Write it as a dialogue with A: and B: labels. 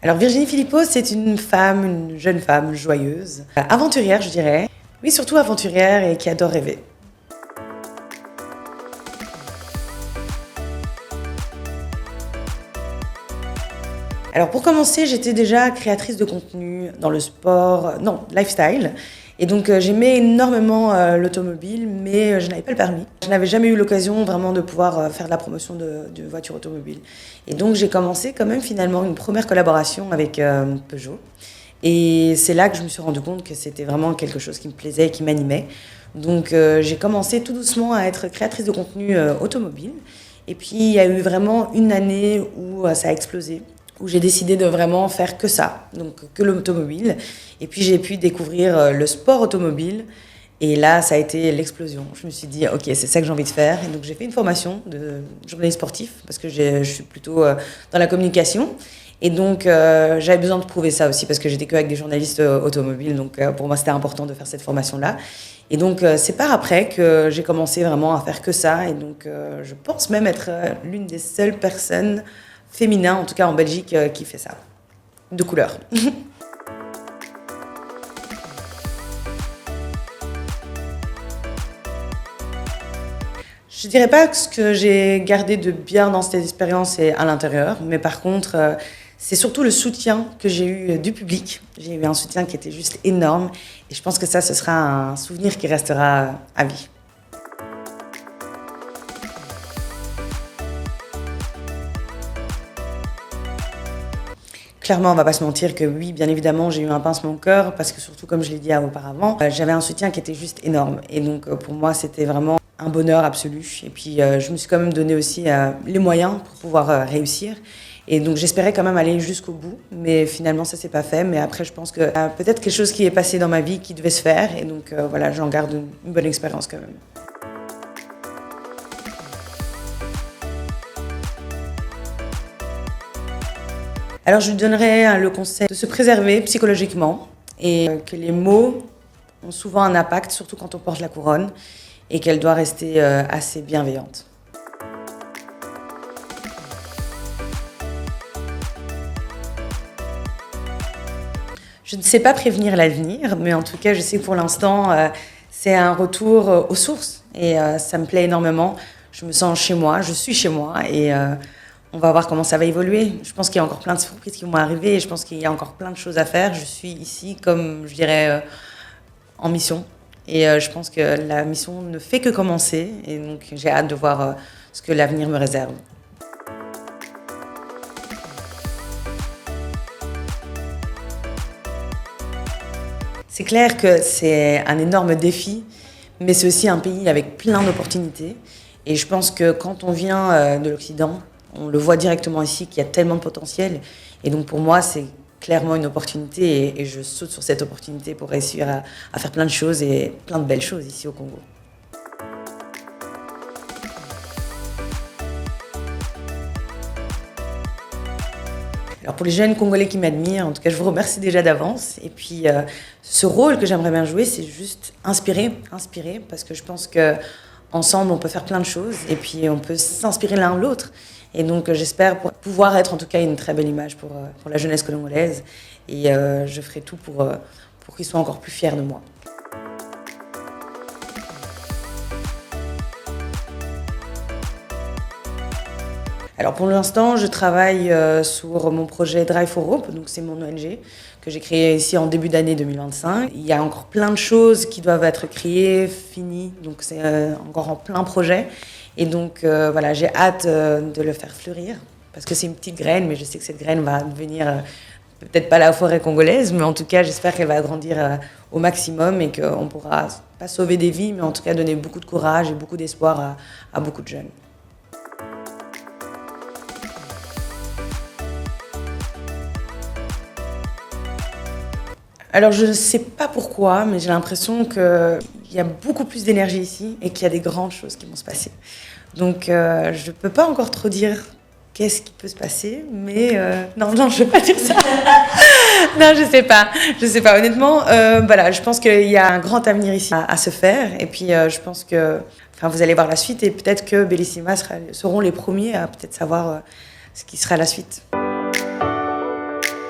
A: Alors Virginie Philippot, c'est une jeune femme joyeuse, aventurière je dirais, mais surtout aventurière et qui adore rêver. Alors pour commencer, j'étais déjà créatrice de contenu dans le sport, non, lifestyle. Et donc j'aimais énormément l'automobile, mais je n'avais pas le permis. Je n'avais jamais eu l'occasion vraiment de pouvoir faire de la promotion de voitures automobiles. Et donc j'ai commencé quand même finalement une première collaboration avec Peugeot. Et c'est là que je me suis rendu compte que c'était vraiment quelque chose qui me plaisait et qui m'animait. Donc j'ai commencé tout doucement à être créatrice de contenu automobile. Et puis il y a eu vraiment une année où ça a explosé, où j'ai décidé de vraiment faire que ça, donc que l'automobile. Et puis j'ai pu découvrir le sport automobile. Et là, ça a été l'explosion. Je me suis dit, ok, c'est ça que j'ai envie de faire. Et donc j'ai fait une formation de journaliste sportif, parce que je suis plutôt dans la communication. Et donc j'avais besoin de prouver ça aussi, parce que j'étais qu'avec des journalistes automobiles. Donc pour moi, c'était important de faire cette formation-là. Et donc c'est par après que j'ai commencé vraiment à faire que ça. Et donc je pense même être l'une des seules personnes féminin, en tout cas en Belgique, qui fait ça, de couleur. Je dirais pas que ce que j'ai gardé de bien dans cette expérience est à l'intérieur, mais par contre, c'est surtout le soutien que j'ai eu du public. J'ai eu un soutien qui était juste énorme, et je pense que ça, ce sera un souvenir qui restera à vie. Clairement, on va pas se mentir que oui, bien évidemment, j'ai eu un pincement au cœur parce que surtout, comme je l'ai dit auparavant, j'avais un soutien qui était juste énorme. Et donc, pour moi, c'était vraiment un bonheur absolu. Et puis, je me suis quand même donné aussi les moyens pour pouvoir réussir. Et donc, j'espérais quand même aller jusqu'au bout. Mais finalement, ça s'est pas fait. Mais après, je pense que peut-être quelque chose qui est passé dans ma vie qui devait se faire. Et donc, voilà, j'en garde une bonne expérience quand même. Alors je lui donnerais le conseil de se préserver psychologiquement et que les mots ont souvent un impact, surtout quand on porte la couronne, et qu'elle doit rester assez bienveillante. Je ne sais pas prévenir l'avenir, mais en tout cas je sais que pour l'instant c'est un retour aux sources et ça me plaît énormément. Je me sens chez moi, je suis chez moi et on va voir comment ça va évoluer. Je pense qu'il y a encore plein de surprises qui vont arriver et je pense qu'il y a encore plein de choses à faire. Je suis ici comme, je dirais, en mission. Et je pense que la mission ne fait que commencer. Et donc, j'ai hâte de voir ce que l'avenir me réserve. C'est clair que c'est un énorme défi, mais c'est aussi un pays avec plein d'opportunités. Et je pense que quand on vient de l'Occident, on le voit directement ici qu'il y a tellement de potentiel. Et donc pour moi, c'est clairement une opportunité et je saute sur cette opportunité pour réussir à faire plein de choses et plein de belles choses ici au Congo. Alors pour les jeunes Congolais qui m'admirent, en tout cas, je vous remercie déjà d'avance. Et puis, ce rôle que j'aimerais bien jouer, c'est juste inspirer, parce que je pense qu'ensemble, on peut faire plein de choses et puis on peut s'inspirer l'un l'autre. Et donc, j'espère pouvoir être en tout cas une très belle image pour la jeunesse congolaise. Et je ferai tout pour qu'ils soient encore plus fiers de moi. Alors pour l'instant, je travaille sur mon projet Drive for Hope, donc c'est mon ONG que j'ai créé ici en début d'année 2025. Il y a encore plein de choses qui doivent être créées, finies, donc c'est encore en plein projet. Et donc voilà, j'ai hâte de le faire fleurir, parce que c'est une petite graine, mais je sais que cette graine va devenir peut-être pas la forêt congolaise, mais en tout cas j'espère qu'elle va grandir au maximum et qu'on pourra pas sauver des vies, mais en tout cas donner beaucoup de courage et beaucoup d'espoir à beaucoup de jeunes. Alors je ne sais pas pourquoi, mais j'ai l'impression qu'il y a beaucoup plus d'énergie ici et qu'il y a des grandes choses qui vont se passer. Donc je ne peux pas encore trop dire qu'est-ce qui peut se passer, mais non, je ne vais pas dire ça. Non, je sais pas. Honnêtement, voilà, je pense qu'il y a un grand avenir ici à se faire. Et puis je pense que, enfin, vous allez voir la suite et peut-être que Bellissima seront les premiers à peut-être savoir ce qui sera la suite.